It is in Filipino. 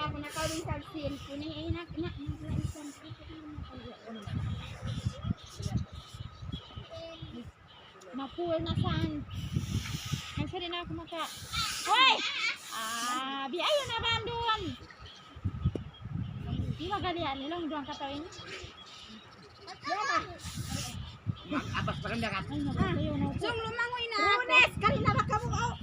Ako nakawin sa cellphone eh, nak mapull na saan. Kasi rin ako maka. Hoy! Biayo na bandun. Di magalian nilang doang katawin. Apas pa kan dagat. Sung lumangoy na. Lunes, kanina ba ka mo?